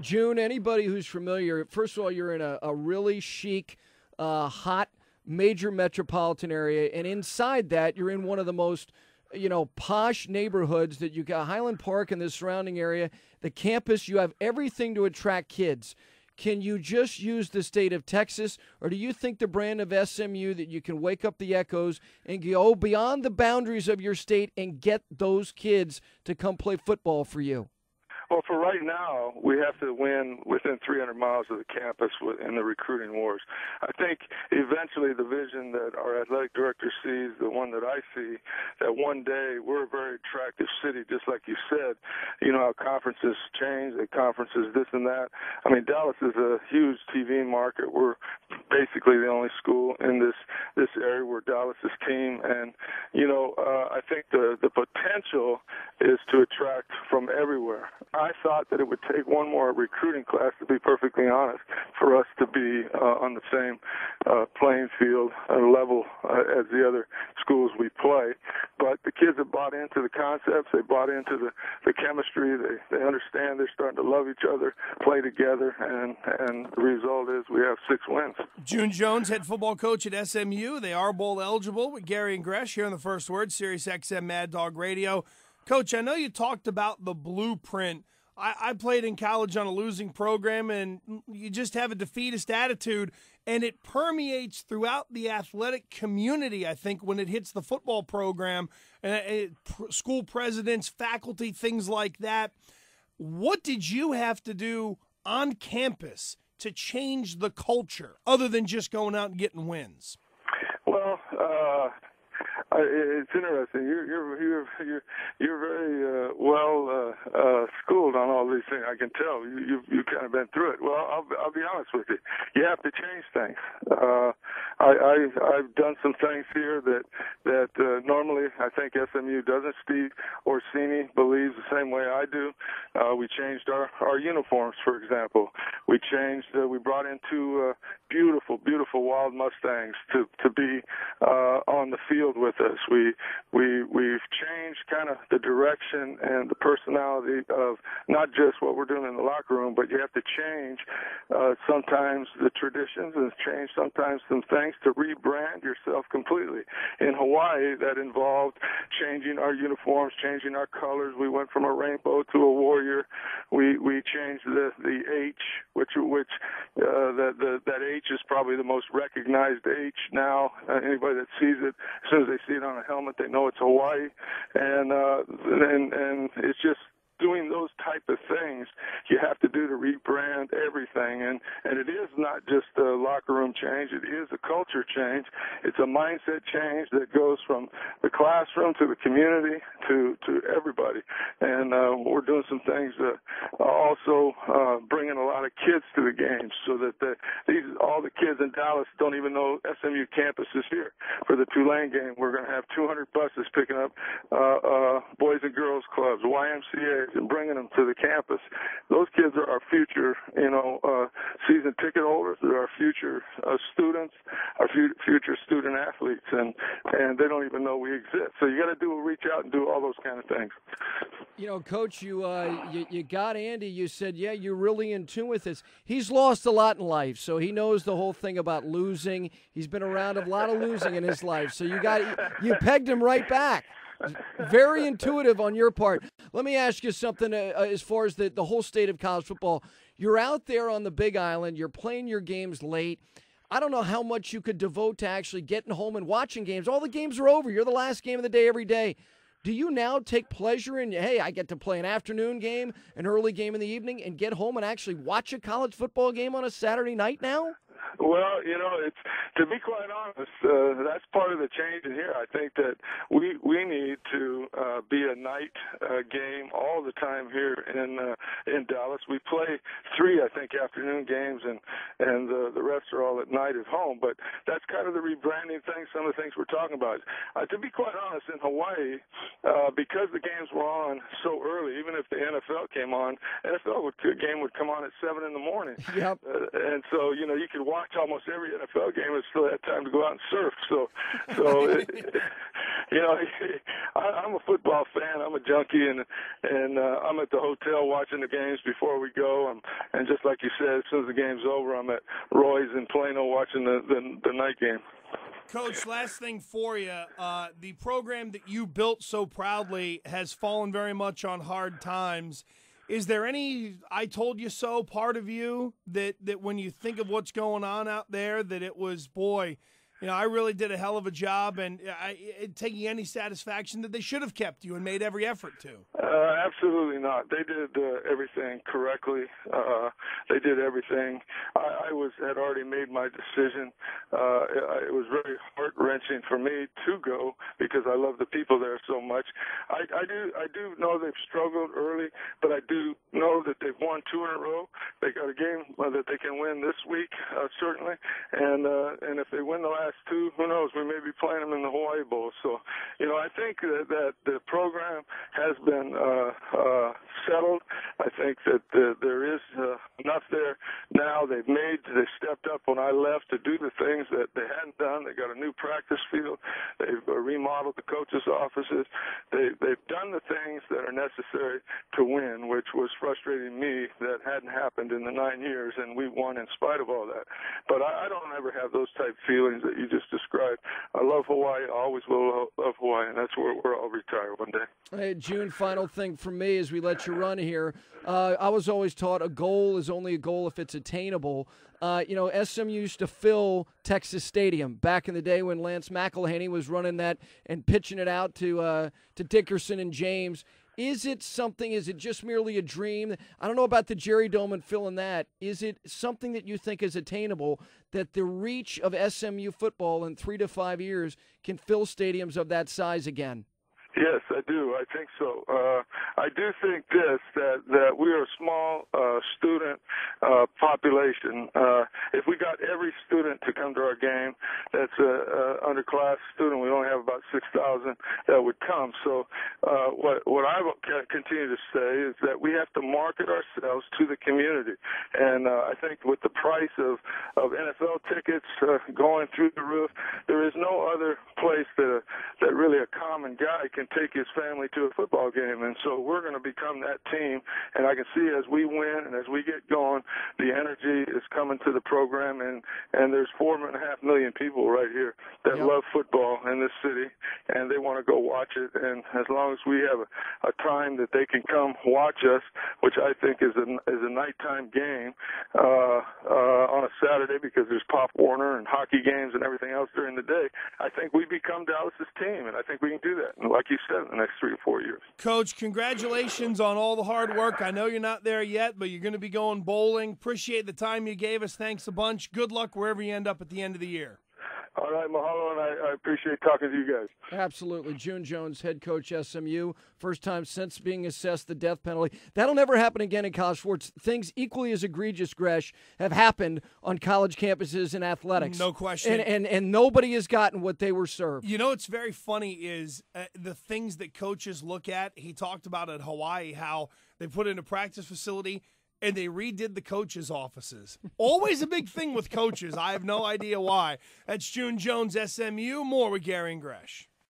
June, anybody who's familiar, first of all, you're in a really chic, hot, major metropolitan area, and inside that, you're in one of the most, posh neighborhoods that you got. Highland Park and the surrounding area, the campus, you have everything to attract kids. Can you just use the state of Texas, or do you think the brand of SMU that you can wake up the echoes and go beyond the boundaries of your state and get those kids to come play football for you? Well, for right now, we have to win within 300 miles of the campus in the recruiting wars. I think eventually the vision that our athletic director sees, the one that I see, that one day we're a very attractive city, just like you said. You know how conferences change, the conferences this and that. I mean, Dallas is a huge TV market. We're basically the only school in this area. We're Dallas's team, and I think the potential is to attract from everywhere. I thought that it would take one more recruiting class, to be perfectly honest, for us to be on the same playing field level as the other schools we play. But the kids have bought into the concepts. They bought into the chemistry. They understand. They're starting to love each other, play together, and the result is we have 6 wins. June Jones, head football coach at SMU. They are bowl eligible with Gary and Gresh here in the First Word, Sirius XM Mad Dog Radio. Coach, I know you talked about the blueprint. I played in college on a losing program, and you just have a defeatist attitude, and it permeates throughout the athletic community, I think, when it hits the football program, school presidents, faculty, things like that. What did you have to do on campus to change the culture, other than just going out and getting wins? Well, it's interesting. You're very well schooled on all these things. I can tell you've kind of been through it. Well, I'll be honest with you. You have to change things. I've done some things here that normally I think SMU doesn't. Steve Orsini believes the same way I do. We changed our uniforms, for example. We brought in 2 beautiful wild Mustangs to be on the field with us. We've changed kind of the direction and the personality of not just what we're doing in the locker room, but you have to change sometimes the traditions and change sometimes some things to rebrand yourself completely. In Hawaii, that involved changing our uniforms, changing our colors. We went from a rainbow to a warrior. We changed the H, that H is probably the most recognized H now. Anybody that sees it, as soon as they see it on a helmet, they know it's Hawaii, and it's just doing those type of things you have to do to rebrand everything. And it is not just a locker room change. It is a culture change. It's a mindset change that goes from the classroom to the community to everybody. And we're doing some things also bringing a lot of kids to the games so that all the kids in Dallas don't even know SMU campus is here. For the Tulane game, we're going to have 200 buses picking up boys and girls clubs, YMCA's, and bringing them to the campus. Those kids are our future, season ticket holders. They're our future students, our future student athletes, and they don't even know we exist. So you got to reach out and do all those kind of things. Coach, you got Andy. You said, yeah, you're really in tune with this. He's lost a lot in life, so he knows the whole thing about losing. He's been around a lot of losing in his life, so you pegged him right back. Very intuitive on your part. Let me ask you something as far as the whole state of college football. You're out there on the Big Island. You're playing your games late. I don't know how much you could devote to actually getting home and watching games. All the games are over. You're the last game of the day every day. Do you now take pleasure in, hey, I get to play an afternoon game, an early game in the evening, and get home and actually watch a college football game on a Saturday night now? Well, it's, to be quite honest, that's part of the change in here. I think that we need to be a night game all the time here in Dallas. We play 3, I think, afternoon games, and the rest are all at night at home. But that's kind of the rebranding thing, some of the things we're talking about. To be quite honest, in Hawaii, because the games were on so early, even if the NFL came on, game would come on at 7 in the morning. Yep. And so, you could watch watch almost every NFL game and still had time to go out and surf. So you know, I'm a football fan. I'm a junkie, and I'm at the hotel watching the games before we go. And just like you said, as soon as the game's over, I'm at Roy's in Plano watching the night game. Coach, last thing for you. The program that you built so proudly has fallen very much on hard times. Is there any I told you so part of you that when you think of what's going on out there, that it was, boy, you know, I really did a hell of a job, and taking any satisfaction that they should have kept you and made every effort to? Absolutely not. They did everything correctly. They did everything. I had already made my decision. It was very heart-wrenching for me to go because I love the people there so much. I do know they've struggled early, but I do know that they've won 2 in a row. They got a game that they can win this week, certainly, and if they win the last 2, who knows? We may be playing them in the Hawaii Bowl. So, you know, I think that the program has been settled. I think that there is enough there now. They stepped up when I left to do the things that they hadn't done. They got a new practice field. They've remodeled the coaches' offices. They've done the things that are necessary to win, which was frustrating me that hadn't happened in the 9 years, and we won in spite of all that. But I don't ever have those type feelings that you just described. I love Hawaii. I always will love Hawaii, and that's where I'll retire one day. Hey, June, final thing for me as we let you run here. I was always taught a goal is only a goal if it's attainable. You know, SMU used to fill Texas Stadium back in the day when Lance McElhaney was running that and pitching it out to Dickerson and James. Is it something, is it just merely a dream? I don't know about the Jerry Dome and filling that. Is it something that you think is attainable, that the reach of SMU football in 3 to 5 years can fill stadiums of that size again? Yes, I do. I think so. I do think that we are a small student population. If we got every student to come to our game, that's a underclass student. We only have about 6,000 that would come. So what I will continue to say is that we have to market ourselves to the community. And I think with the price of NFL tickets going through the roof, there is no other place that really a common guy can take his family to a football game. And so we're going to become that team. And I can see as we win and as we get going, the energy is coming to the program. And there's 4.5 million people right here that love football in this city, and they want to go watch it. And as long as we have a time that they can come watch us, which I think is a nighttime game on a Saturday because there's Pop Warner and hockey games and everything else during the day, I think we become Dallas's team, and I think we can do that. And like you said, in the next 3 to 4 years. Coach, congratulations on all the hard work. I know you're not there yet, but you're going to be going bowling. Appreciate the time you gave us. Thanks a bunch. Good luck wherever you end up at the end of the year. All right, mahalo, and I appreciate talking to you guys. Absolutely. June Jones, head coach SMU, first time since being assessed the death penalty. That'll never happen again in college sports. Things equally as egregious, Gresh, have happened on college campuses in athletics. No question. And nobody has gotten what they were served. You know what's very funny is the things that coaches look at. He talked about at Hawaii how they put in a practice facility and they redid the coaches' offices. Always a big thing with coaches. I have no idea why. That's June Jones, SMU. More with Gary and Gresh.